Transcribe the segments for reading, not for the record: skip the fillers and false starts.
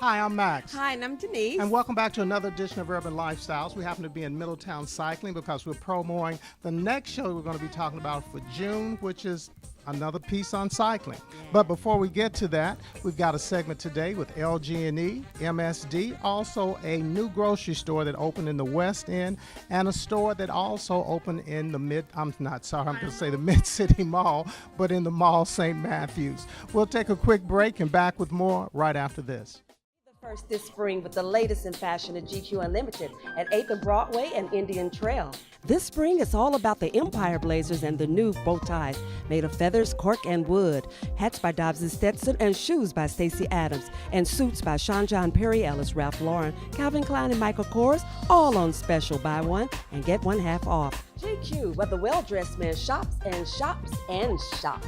Hi, I'm Max. Hi, and I'm Denise. And welcome back to another edition of Urban Lifestyles. We happen to be in Middletown Cycling because we're promoting the next show we're going to be talking about for June, which is another piece on cycling. But before we get to that, we've got a segment today with LG&E, MSD, also a new grocery store that opened in the West End, and a store that also opened in the Mid-City Mall, but in the Mall St. Matthews. We'll take a quick break and back with more right after this. First this spring with the latest in fashion at GQ Unlimited at 8th and Broadway and Indian Trail. This spring, it's all about the Empire blazers and the new bow ties made of feathers, cork, and wood. Hats by Dobbs and Stetson, and shoes by Stacey Adams, and suits by Sean John Perry Ellis, Ralph Lauren, Calvin Klein, and Michael Kors, all on special. Buy one and get one half off. GQ, where the well-dressed man shops and shops and shops.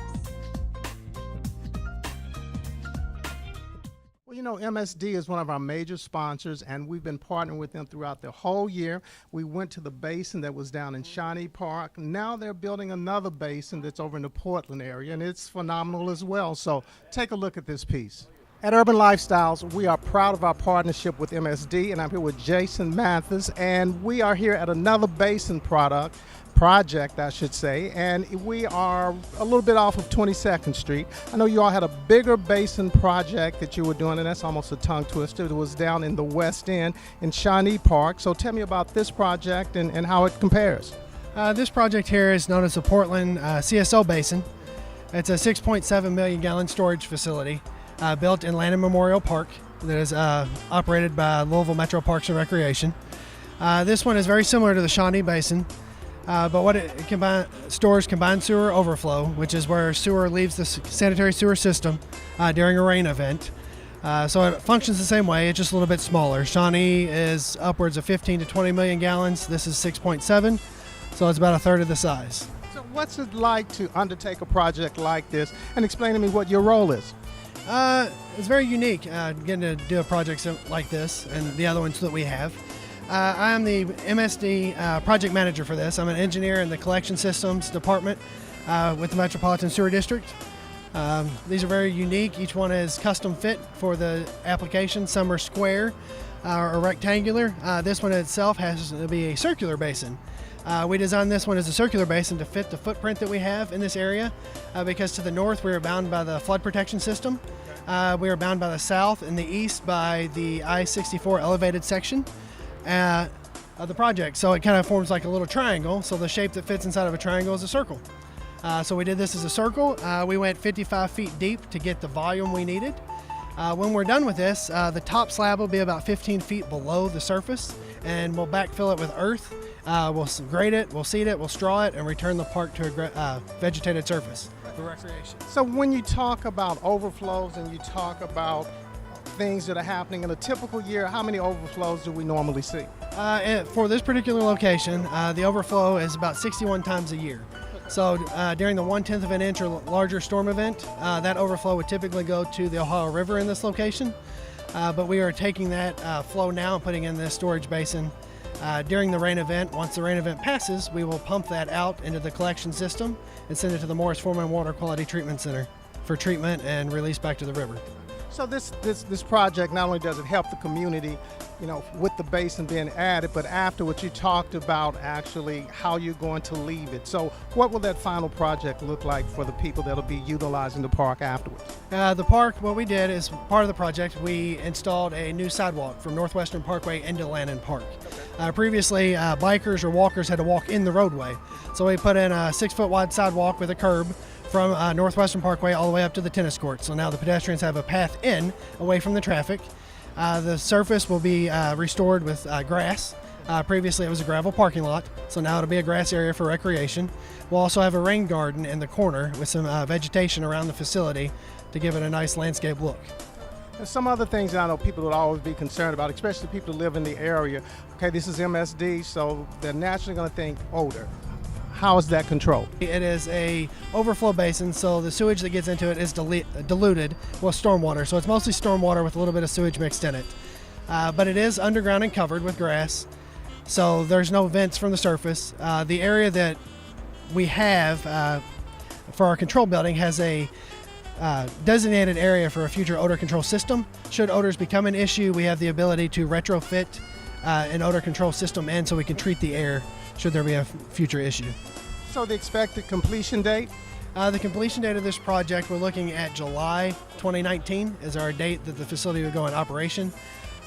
Well, you know, MSD is one of our major sponsors, and we've been partnering with them throughout the whole year. We went to the basin that was down in Shawnee Park. Now they're building another basin that's over in the Portland area, and it's phenomenal as well. So take a look at this piece. At Urban Lifestyles, we are proud of our partnership with MSD, and I'm here with Jason Mathis, and we are here at another basin project, I should say, and we are a little bit off of 22nd Street. I know you all had a bigger basin project that you were doing, and that's almost a tongue twister. It was down in the West End in Shawnee Park. So tell me about this project and how it compares. This project here is known as the Portland CSO Basin. It's a 6.7 million gallon storage facility built in Landon Memorial Park that is operated by Louisville Metro Parks and Recreation. This one is very similar to the Shawnee Basin. But what it stores combined sewer overflow, which is where sewer leaves the sanitary sewer system during a rain event. So it functions the same way, it's just a little bit smaller. Shawnee is upwards of 15 to 20 million gallons. This is 6.7, so it's about a third of the size. So what's it like to undertake a project like this? And explain to me what your role is. It's very unique getting to do a project like this and the other ones that we have. I am the MSD project manager for this. I'm an engineer in the collection systems department with the Metropolitan Sewer District. These are very unique. Each one is custom fit for the application. Some are square or rectangular. This one itself has to be a circular basin. We designed this one as a circular basin to fit the footprint that we have in this area because to the north we are bound by the flood protection system. We are bound by the south and the east by the I-64 elevated section of the project. So it kind of forms like a little triangle. So the shape that fits inside of a triangle is a circle. So we did this as a circle. We went 55 feet deep to get the volume we needed. When we're done with this, the top slab will be about 15 feet below the surface, and we'll backfill it with earth. We'll grade it, we'll seed it, we'll straw it, and return the park to a vegetated surface for recreation. So when you talk about overflows and you talk about things that are happening in a typical year, how many overflows do we normally see? For this particular location, the overflow is about 61 times a year. So during the 1/10 of an inch or larger storm event, that overflow would typically go to the Ohio River in this location. But we are taking that flow now and putting it in this storage basin during the rain event. Once the rain event passes, we will pump that out into the collection system and send it to the Morris Foreman Water Quality Treatment Center for treatment and release back to the river. So this project, not only does it help the community, you know, with the basin being added, but afterwards you talked about actually how you're going to leave it. So what will that final project look like for the people that'll be utilizing the park afterwards? The park, what we did is part of the project, we installed a new sidewalk from Northwestern Parkway into Landon Park. Previously, bikers or walkers had to walk in the roadway. So we put in a 6-foot wide sidewalk with a curb from Northwestern Parkway all the way up to the tennis court. So now the pedestrians have a path in, away from the traffic. The surface will be restored with grass. Previously it was a gravel parking lot, so now it'll be a grass area for recreation. We'll also have a rain garden in the corner with some vegetation around the facility to give it a nice landscape look. There's some other things that I know people would always be concerned about, especially people who live in the area. Okay, this is MSD, so they're naturally going to think odor. How is that controlled? It is a overflow basin, so the sewage that gets into it is diluted with stormwater. So it's mostly stormwater with a little bit of sewage mixed in it. But it is underground and covered with grass, so there's no vents from the surface. The area that we have for our control building has a designated area for a future odor control system. Should odors become an issue, we have the ability to retrofit an odor control system in so we can treat the air should there be a future issue. So the expected completion date? The completion date of this project, we're looking at July 2019 is our date that the facility would go in operation.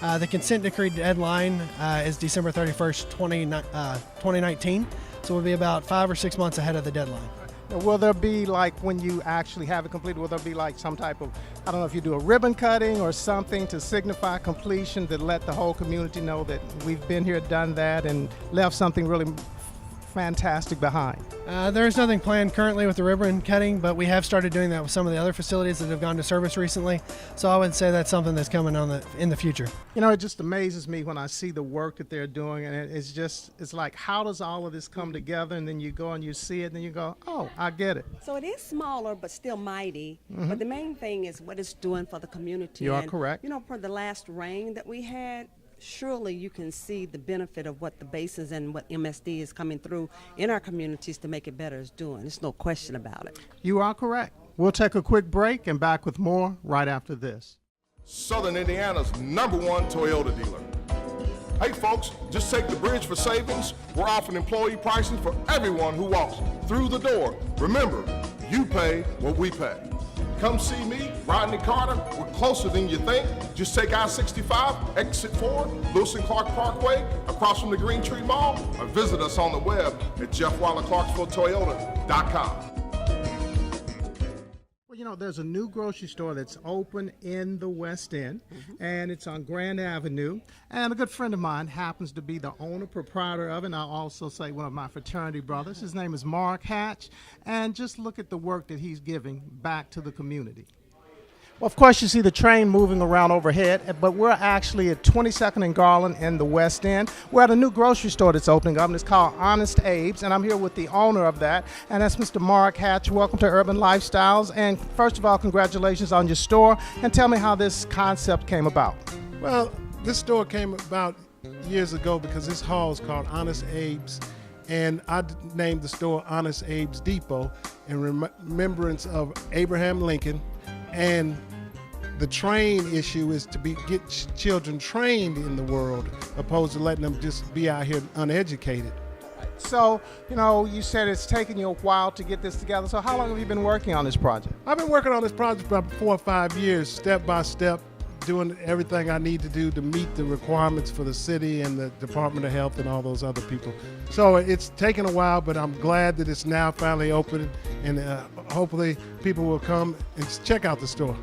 The consent decree deadline is December 31st, 2019, so we'll be about 5 or 6 months ahead of the deadline. Will there be, like, when you actually have it completed, will there be like some type of, I don't know if you do a ribbon cutting or something to signify completion to let the whole community know that we've been here, done that, and left something really fantastic behind? There is nothing planned currently with the ribbon cutting, but we have started doing that with some of the other facilities that have gone to service recently. So I would say that's something that's coming in the future. You know, it just amazes me when I see the work that they're doing, and it's like, how does all of this come together? And then you go and you see it, and then you go, oh, I get it. So it is smaller, but still mighty. But the main thing is what it's doing for the community. You are And, correct. You know, for the last rain that we had, surely you can see the benefit of what the basins and what MSD is coming through in our communities to make it better is doing. There's no question about it. You are correct. We'll take a quick break and back with more right after this. Southern Indiana's #1 Toyota dealer. Hey folks, just take the Bridge for Savings. We're offering employee pricing for everyone who walks through the door. Remember, you pay what we pay. Come see me, Rodney Carter. We're closer than you think. Just take I-65, exit 4, Lewis and Clark Parkway, across from the Green Tree Mall, or visit us on the web at JeffWallerClarksvilleToyota.com. Well, you know, there's a new grocery store that's open in the West End, and it's on Grand Avenue. And a good friend of mine happens to be the owner, proprietor of it, and I'll also say one of my fraternity brothers. His name is Mark Hatch, and just look at the work that he's giving back to the community. Well, of course, you see the train moving around overhead, but we're actually at 22nd and Garland in the West End. We're at a new grocery store that's opening up, and it's called Honest Abe's, and I'm here with the owner of that, and that's Mr. Mark Hatch. Welcome to Urban Lifestyles, and first of all, congratulations on your store, and tell me how this concept came about. Well, this store came about years ago because this hall is called Honest Abe's, and I named the store Honest Abe's Depot in remembrance of Abraham Lincoln. And the train issue is to get children trained in the world, opposed to letting them just be out here uneducated. So, you know, you said it's taken you a while to get this together. So how long have you been working on this project? I've been working on this project for about 4 or 5 years, step by step, doing everything I need to do to meet the requirements for the city and the Department of Health and all those other people. So it's taken a while, but I'm glad that it's now finally open, and hopefully people will come and check out the store.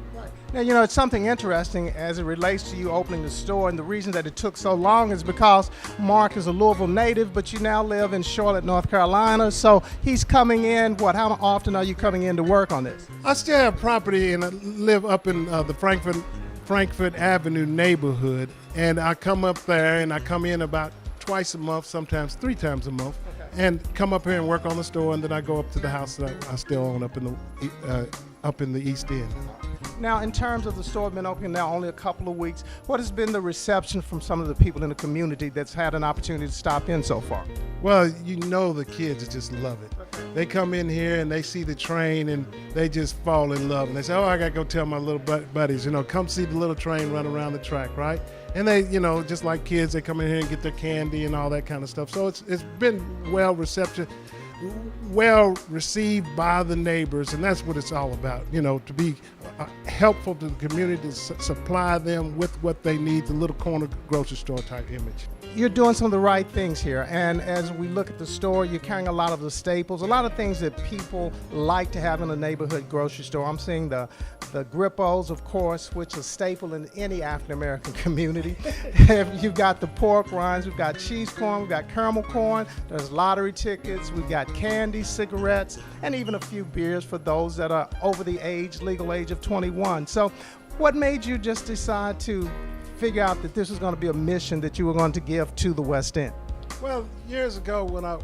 Now, you know, it's something interesting as it relates to you opening the store, and the reason that it took so long is because Mark is a Louisville native, but you now live in Charlotte, North Carolina, so he's coming in, how often are you coming in to work on this? I still have property and I live up in the Frankfurt Avenue neighborhood, and I come up there and I come in about twice a month, sometimes 3 times a month, and come up here and work on the store, and then I go up to the house that I still own up in the East End. Now, in terms of the store been open now only a couple of weeks, what has been the reception from some of the people in the community that's had an opportunity to stop in so far? Well, you know the kids just love it. They come in here and they see the train and they just fall in love. And they say, oh, I got to go tell my little buddies, you know, come see the little train run around the track, right? And they, you know, just like kids, they come in here and get their candy and all that kind of stuff. So it's been well received by the neighbors, and that's what it's all about, you know, to be helpful to the community, to supply them with what they need, the little corner grocery store type image. You're doing some of the right things here, and as we look at the store, you're carrying a lot of the staples, a lot of things that people like to have in a neighborhood grocery store. I'm seeing the Grippos, of course, which is a staple in any African-American community. You've got the pork rinds, we've got cheese corn, we've got caramel corn, there's lottery tickets, we've got candy, cigarettes, and even a few beers for those that are over the legal age of 21. So what made you just decide to figure out that this was going to be a mission that you were going to give to the West End? Well, years ago when I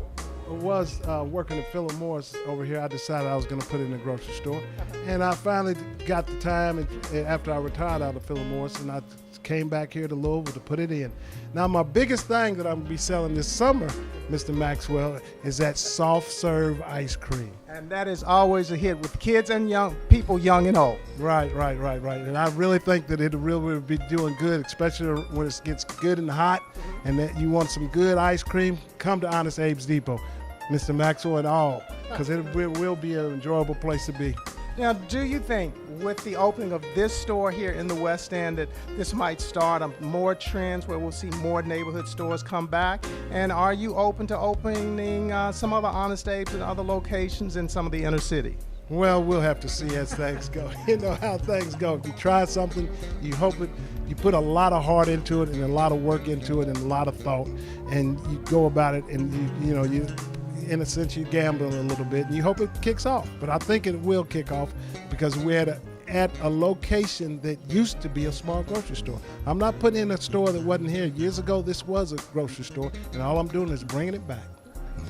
was working at Philip Morris over here, I decided I was going to put it in a grocery store. And I finally got the time after I retired out of Philip Morris, and I came back here to Louisville to put it in. Now, my biggest thing that I'm going to be selling this summer Mr. Maxwell, is that soft serve ice cream. And that is always a hit with kids and young people, young and old. Right. And I really think that it really will be doing good, especially when it gets good and hot, and that you want some good ice cream, come to Honest Abe's Depot, Mr. Maxwell and all, because it will be an enjoyable place to be. Now, do you think with the opening of this store here in the West End that this might start more trends where we'll see more neighborhood stores come back? And are you open to opening some other Honest Abe's in other locations in some of the inner city? Well, we'll have to see as things go. You know how things go. If you try something, you hope it, you put a lot of heart into it and a lot of work into it and a lot of thought, and you go about it, and you in a sense, you gamble a little bit, and you hope it kicks off. But I think it will kick off because we're at a location that used to be a small grocery store. I'm not putting in a store that wasn't here. Years ago, this was a grocery store, and all I'm doing is bringing it back.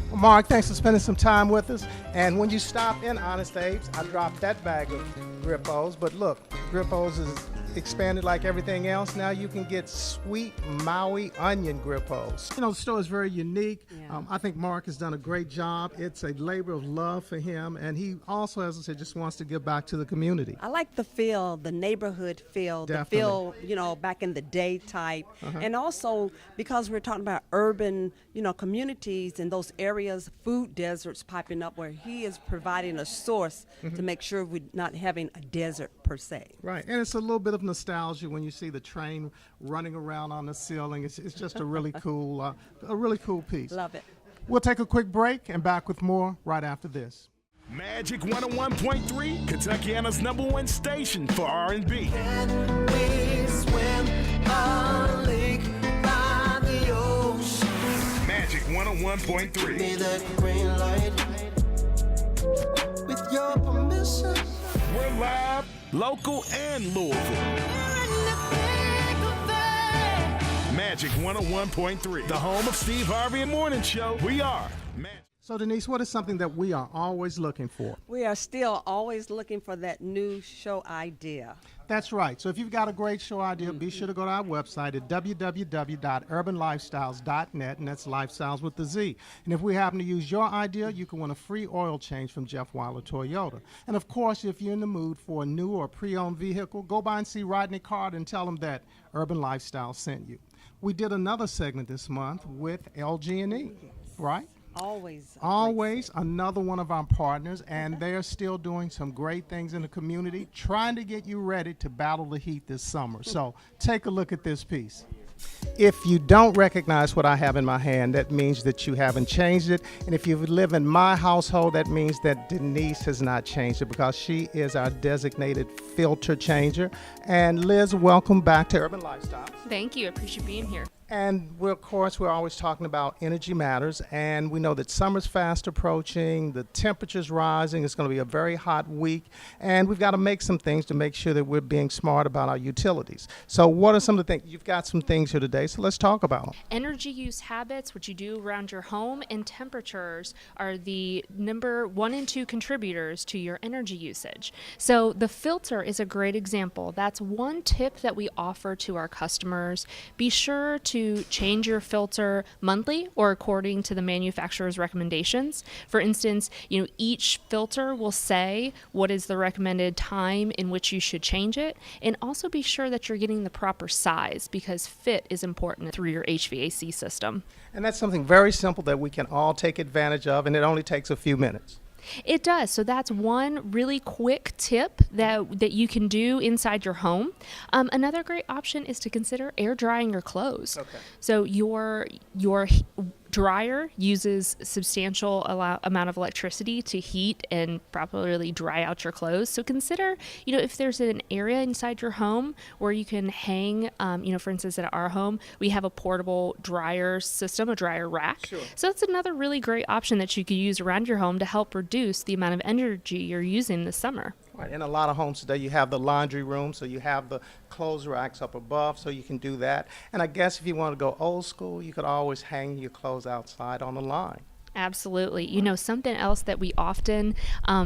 Well, Mark, thanks for spending some time with us. And when you stop in Honest Abe's, I dropped that bag of Grippos. But look, Grippos is expanded like everything else. Now you can get sweet Maui onion Grippos. You know, the store is very unique. Yeah. I think Mark has done a great job. It's a labor of love for him. And he also, as I said, just wants to give back to the community. I like the feel, the neighborhood feel, Definitely. the feel, back in the day type. And also because we're talking about urban, communities and those areas, food deserts popping up where he is providing a source to make sure we're not having a desert per se. Right, and it's a little bit of nostalgia when you see the train running around on the ceiling. It's just a really cool, piece. Love it. We'll take a quick break and back with more right after this. Magic 101.3, Kentuckiana's #1 station for R&B. Can we swim a lake by the ocean? Magic 101.3. Be the green light. With your permission. We're live, local, and Louisville. Magic 101.3, the home of Steve Harvey and Morning Show. We are Magic. So Denise, what is something that we are always looking for? We are still always looking for that new show idea. That's right. So if you've got a great show idea, be sure to go to our website at www.urbanlifestyles.net, and that's lifestyles with the Z. And if we happen to use your idea, you can win a free oil change from Jeff Weiler Toyota. And of course, if you're in the mood for a new or pre-owned vehicle, go by and see Rodney Card and tell him that Urban Lifestyle sent you. We did another segment this month with LG&E, right? Always another one of our partners, and they're still doing some great things in the community, trying to get you ready to battle the heat this summer. So take a look at this piece. If you don't recognize what I have in my hand, that means that you haven't changed it. And if you live in my household, that means that Denise has not changed it because she is our designated filter changer. And Liz, welcome back to Urban Lifestyles. Thank you. I appreciate being here. And we're always talking about energy matters, and we know that summer's fast approaching, the temperature's rising, it's going to be a very hot week, and we've got to make some things to make sure that we're being smart about our utilities. So what are some of the things? You've got some things here today, so let's talk about them. Energy use habits, what you do around your home, and temperatures are the number 1 and 2 contributors to your energy usage. So the filter is a great example. That's one tip that we offer to our customers. Be sure to change your filter monthly or according to the manufacturer's recommendations. For instance, each filter will say what is the recommended time in which you should change it, and also be sure that you're getting the proper size because fit is important through your HVAC system. And that's something very simple that we can all take advantage of, and it only takes a few minutes. It does. So that's one really quick tip that you can do inside your home. Another great option is to consider air drying your clothes. Okay. So your dryer uses substantial amount of electricity to heat and properly dry out your clothes. So consider, if there's an area inside your home where you can hang, for instance, at our home, we have a portable dryer system, a dryer rack. Sure. So that's another really great option that you could use around your home to help reduce the amount of energy you're using this summer. Right. In a lot of homes today, you have the laundry room, so you have the clothes racks up above, so you can do that. And I guess if you want to go old school, you could always hang your clothes outside on the line. Absolutely. Something else that we often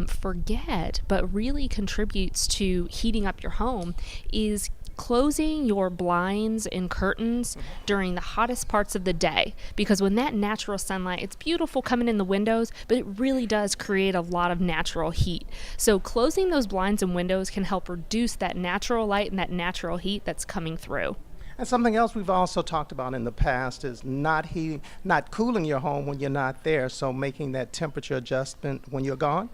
forget, but really contributes to heating up your home is closing your blinds and curtains during the hottest parts of the day, because when that natural sunlight, it's beautiful coming in the windows, but it really does create a lot of natural heat. So closing those blinds and windows can help reduce that natural light and that natural heat that's coming through. And something else we've also talked about in the past is not cooling your home when you're not there, so making that temperature adjustment when you're gone.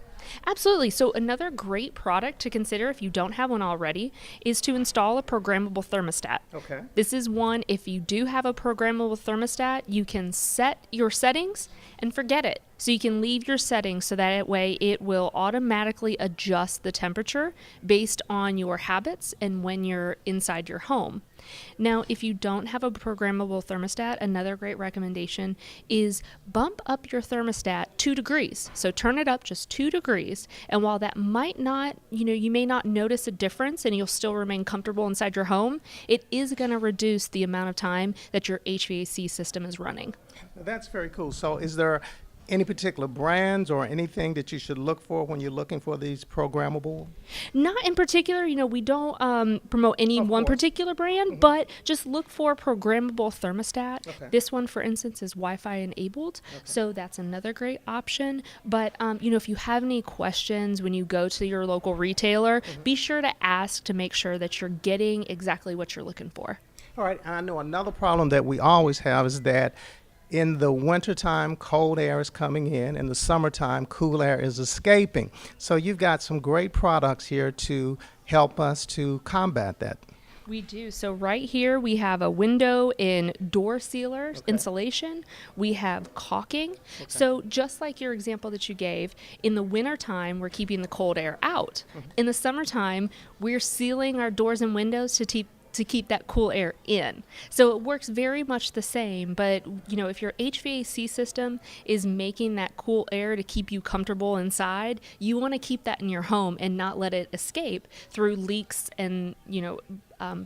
Absolutely. So another great product to consider if you don't have one already is to install a programmable thermostat. Okay. This is one, if you do have a programmable thermostat, you can set your settings and forget it. So you can leave your settings so that way it will automatically adjust the temperature based on your habits and when you're inside your home. Now, if you don't have a programmable thermostat, another great recommendation is bump up your thermostat 2 degrees. So turn it up just 2 degrees. And while that might not, you may not notice a difference and you'll still remain comfortable inside your home, it is going to reduce the amount of time that your HVAC system is running. That's very cool. So is there any particular brands or anything that you should look for when you're looking for these programmable? Not in particular, we don't promote any one particular brand, but just look for a programmable thermostat. Okay. This one, for instance, is Wi-Fi enabled, so that's another great option. But, if you have any questions when you go to your local retailer, be sure to ask to make sure that you're getting exactly what you're looking for. All right, and I know another problem that we always have is that in the wintertime, cold air is coming in. In the summertime, cool air is escaping. So you've got some great products here to help us to combat that. We do. So right here we have a window and door sealer insulation. We have caulking. So just like your example that you gave, in the wintertime we're keeping the cold air out. In the summertime, we're sealing our doors and windows to keep that cool air in. So it works very much the same, but if your HVAC system is making that cool air to keep you comfortable inside, you want to keep that in your home and not let it escape through leaks and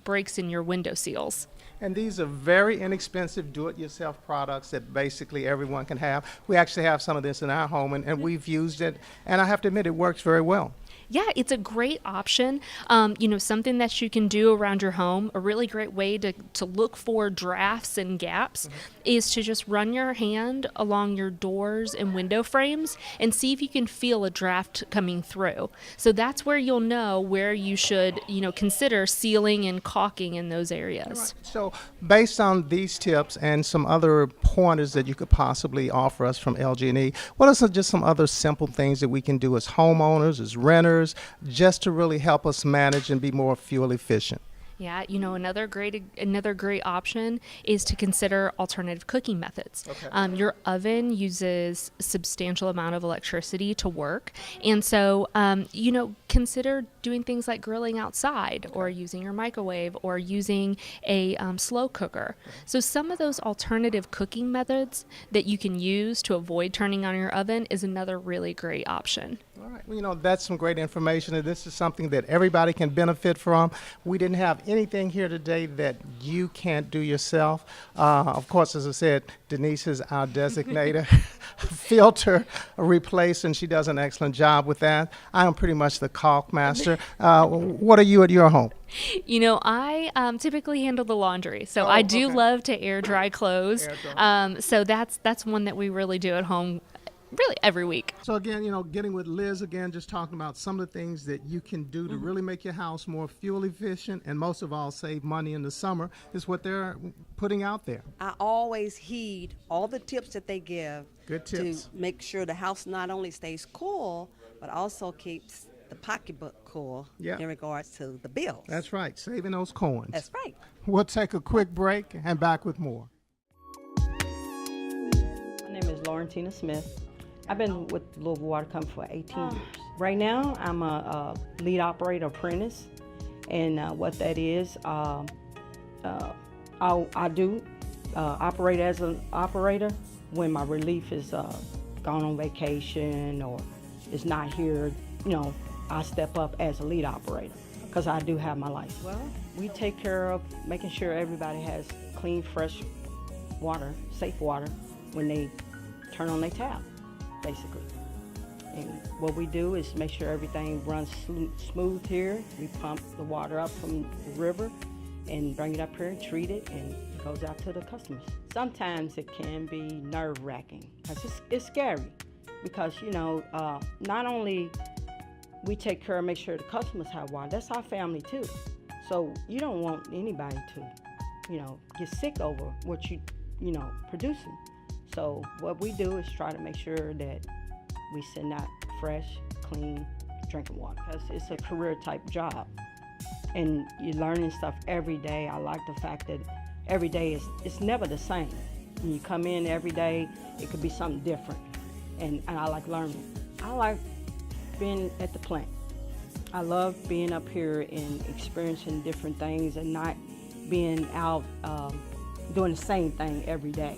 breaks in your window seals. And these are very inexpensive do-it-yourself products that basically everyone can have. We actually have some of this in our home, and we've used it, and I have to admit it works very well. Yeah, it's a great option. Something that you can do around your home. A really great way to look for drafts and gaps is to just run your hand along your doors and window frames and see if you can feel a draft coming through. So that's where you'll know where you should, consider sealing and caulking in those areas. So based on these tips and some other pointers that you could possibly offer us from LG&E, what are just some other simple things that we can do as homeowners, as renters, just to really help us manage and be more fuel efficient? Yeah, another great option is to consider alternative cooking methods. Okay. Your oven uses a substantial amount of electricity to work, and so consider doing things like grilling outside, or using your microwave, or using a slow cooker. So some of those alternative cooking methods that you can use to avoid turning on your oven is another really great option. All right. Well, that's some great information, and this is something that everybody can benefit from. We didn't have anything here today that you can't do yourself. Of course, as I said, Denise is our designator filter replace, and she does an excellent job with that. I am pretty much the caulk master. What are you at your home? I typically handle the laundry, so I do love to air dry clothes. So that's one that we really do at home really every week. So again, getting with Liz again, just talking about some of the things that you can do to really make your house more fuel efficient and most of all save money in the summer is what they're putting out there. I always heed all the tips that they give. Good tips. To make sure the house not only stays cool, but also keeps the pocketbook cool in regards to the bills. That's right, saving those coins. That's right. We'll take a quick break and back with more. My name is Laurentina Smith. I've been with Louisville Water Company for 18 years. Right now, I'm a lead operator apprentice, and what that is, I do operate as an operator when my relief is gone on vacation or is not here. I step up as a lead operator because I do have my license. Well, we take care of making sure everybody has clean, fresh water, safe water when they turn on their tap. Basically. And what we do is make sure everything runs smooth here. We pump the water up from the river and bring it up here and treat it, and it goes out to the customers. Sometimes it can be nerve-wracking because it's scary because, you know, not only we take care and make sure the customers have water, that's our family too. So you don't want anybody to, you know, get sick over what you know, producing. So what we do is try to make sure that we send out fresh, clean drinking water because it's a career type job. And you're learning stuff every day. I like the fact that every day it's never the same. When you come in every day, it could be something different. And I like learning. I like being at the plant. I love being up here and experiencing different things and not being out doing the same thing every day.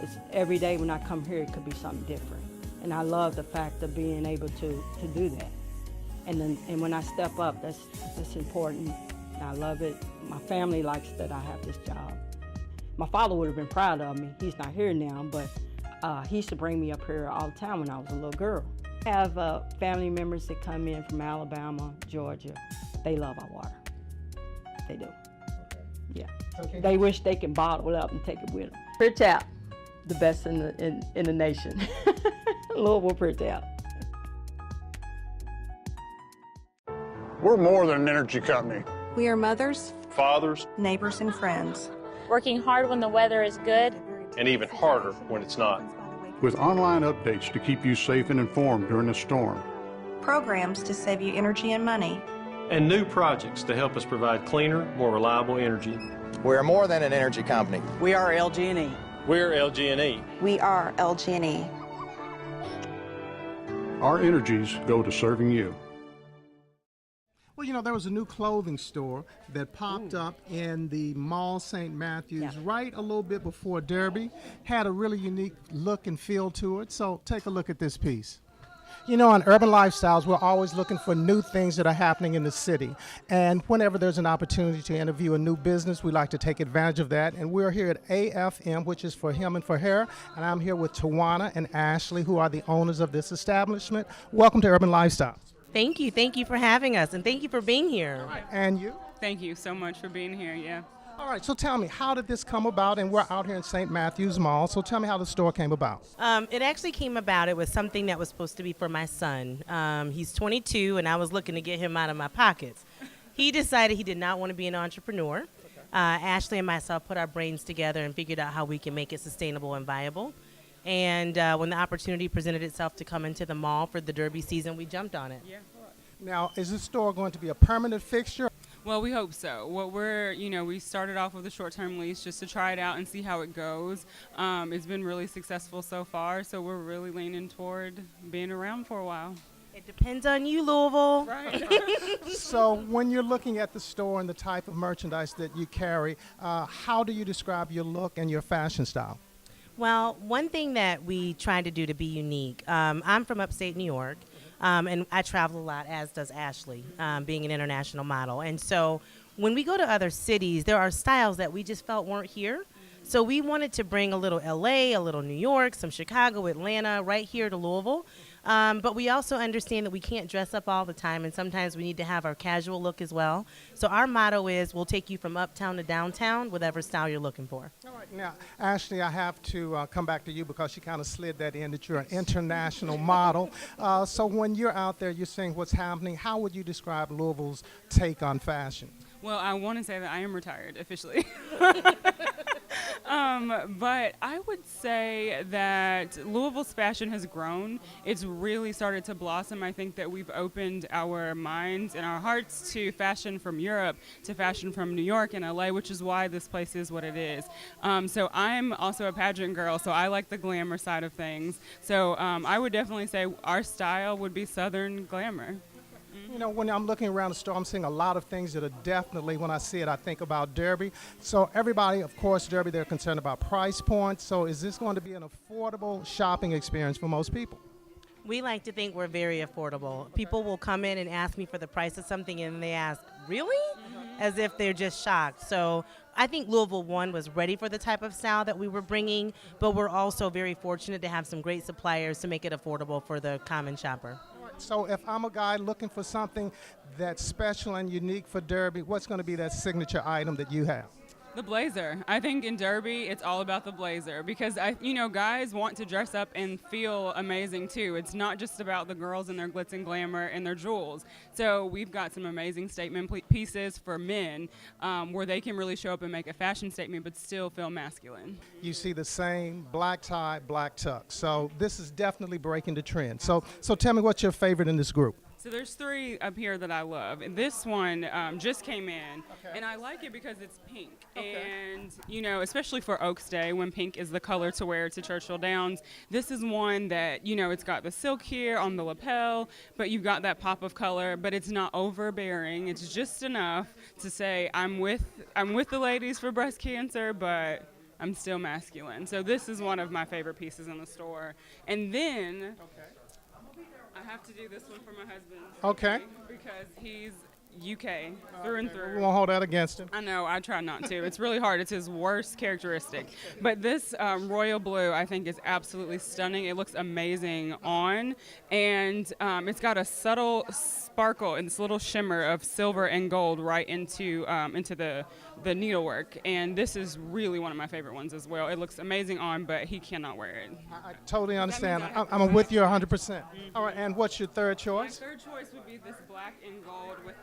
It's every day when I come here, it could be something different. And I love the fact of being able to do that. And when I step up, that's important. And I love it. My family likes that I have this job. My father would have been proud of me. He's not here now, but he used to bring me up here all the time when I was a little girl. I have family members that come in from Alabama, Georgia. They love our water. They do. Yeah. Okay. They wish they could bottle it up and take it with them. Pure Tap, the best in the nation. Louisville Pure Tap. We're more than an energy company. We are mothers, Fathers, neighbors, and friends. Working hard when the weather is good. and even harder when it's not. With online updates to keep you safe and informed during a storm. Programs to save you energy and money. And new projects to help us provide cleaner, more reliable energy. We're more than an energy company. We are LG&E. We're LG&E. We are LG&E. Our energies go to serving you. Well, you know, there was a new clothing store that popped up in the Mall St. Matthews right a little bit before Derby. Had a really unique look and feel to it. So take a look at this piece. You know, on Urban Lifestyles, we're always looking for new things that are happening in the city. And whenever there's an opportunity to interview a new business, we like to take advantage of that. And we're here at AFM, which is for him and for her. And I'm here with Tawana and Ashley, who are the owners of this establishment. Welcome to Urban Lifestyles. Thank you. Thank you for having us, and thank you for being here. All right. And you? Thank you so much for being here, yeah. All right, so tell me, how did this come about? And we're out here in St. Matthews Mall, so tell me how the store came about. It actually came about, it was something that was supposed to be for my son. He's 22, and I was looking to get him out of my pockets. He decided he did not want to be an entrepreneur. Ashley and myself put our brains together and figured out how we can make it sustainable and viable. And when the opportunity presented itself to come into the mall for the Derby season, we jumped on it. Yeah. Now, is this store going to be a permanent fixture? Well, we hope so. What we started off with a short-term lease just to try it out and see how it goes. It's been really successful so far, so we're really leaning toward being around for a while. It depends on you, Louisville. Right. So when you're looking at the store and the type of merchandise that you carry, how do you describe your look and your fashion style? Well, one thing that we try to do to be unique, I'm from upstate New York, and I travel a lot, as does Ashley, being an international model. And so when we go to other cities, there are styles that we just felt weren't here. So we wanted to bring a little LA, a little New York, some Chicago, Atlanta, right here to Louisville. But we also understand that we can't dress up all the time, and sometimes we need to have our casual look as well. So our motto is, we'll take you from uptown to downtown, whatever style you're looking for. All right. Now, Ashley, I have to come back to you because she kind of slid that in that you're an international model. So when you're out there, you're seeing what's happening. How would you describe Louisville's take on fashion? Well, I want to say that I am retired officially. But I would say that Louisville's fashion has grown. It's really started to blossom. I think that we've opened our minds and our hearts to fashion from Europe, to fashion from New York and LA, which is why this place is what it is. So I'm also a pageant girl, so I like the glamour side of things. So I would definitely say our style would be Southern glamour. You know, when I'm looking around the store, I'm seeing a lot of things that are definitely, when I see it, I think about Derby. So everybody, of course, Derby, they're concerned about price points. So is this going to be an affordable shopping experience for most people? We like to think we're very affordable. People will come in and ask me for the price of something, and they ask, really? As if they're just shocked. So I think Louisville, one, was ready for the type of style that we were bringing, but we're also very fortunate to have some great suppliers to make it affordable for the common shopper. So if I'm a guy looking for something that's special and unique for Derby, what's going to be that signature item that you have? The blazer. I think in Derby, it's all about the blazer because guys want to dress up and feel amazing too. It's not just about the girls and their glitz and glamour and their jewels. So we've got some amazing statement pieces for men where they can really show up and make a fashion statement but still feel masculine. You see the same black tie, black tux. So this is definitely breaking the trend. So tell me what's your favorite in this group? So there's 3 up here that I love. And this one just came in, and I like it because it's pink. And, especially for Oaks Day, when pink is the color to wear to Churchill Downs, this is one that, it's got the silk here on the lapel, but you've got that pop of color, but it's not overbearing. It's just enough to say, I'm with the ladies for breast cancer, but I'm still masculine. So this is one of my favorite pieces in the store. And then I have to do this one for my husband. Okay. Because he's UK through and through. We won't hold that against him. I know, I try not to. It's really hard. It's his worst characteristic. But this royal blue, I think, is absolutely stunning. It looks amazing on, and it's got a subtle sparkle and this little shimmer of silver and gold right into the needlework. And this is really one of my favorite ones as well. It looks amazing on, but he cannot wear it. I totally understand. I'm with you 100%. All right, and what's your third choice? My third choice would be this black and gold with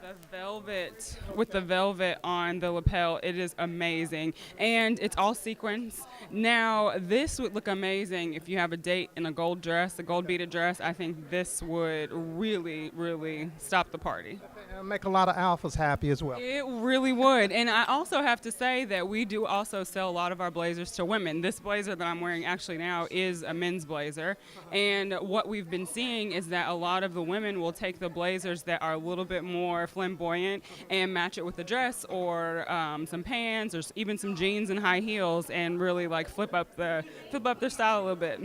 the velvet on the lapel. It is amazing, and it's all sequins. Now, this would look amazing if you have a date in a gold dress, a gold beaded dress. I think this would really, really stop the party. It'll make a lot of alphas happy as well. It really would. And I also have to say that we do also sell a lot of our blazers to women. This blazer that I'm wearing actually now is a men's blazer. And what we've been seeing is that a lot of the women will take the blazers that are a little bit more flamboyant and match it with a dress or some pants or even some jeans and high heels and really like flip up their style a little bit.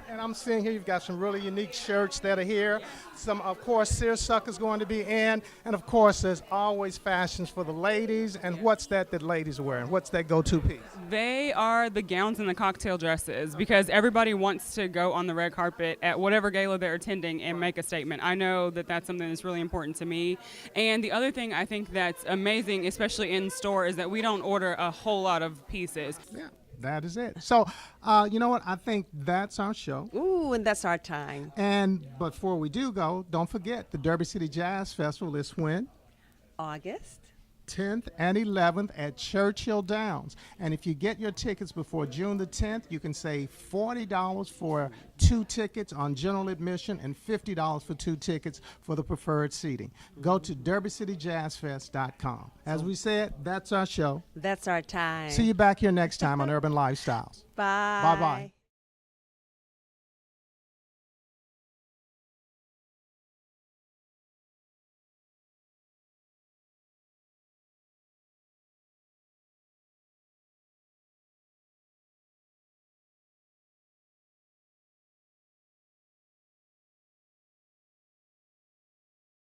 And I'm seeing here you've got some really unique shirts that are here. Some, of course, seersucker is going to be in. And, of course, there's always fashions for the ladies. And what's that ladies are wearing? What's that go-to piece? They are the gowns and the cocktail dresses because everybody wants to go on the red carpet at whatever gala they're attending and make a statement. I know that that's something that's really important to me. And the other thing I think that's amazing, especially in store, is that we don't order a whole lot of pieces. Yeah. That is it. So, you know what? I think that's our show. Ooh, and that's our time. And before we do go, don't forget the Derby City Jazz Festival is when? August 10th and 11th at Churchill Downs. And if you get your tickets before June the 10th, you can save $40 for 2 tickets on general admission and $50 for 2 tickets for the preferred seating. Go to derbycityjazzfest.com. As we said, that's our show. That's our time. See you back here next time on Urban Lifestyles. Bye. Bye-bye.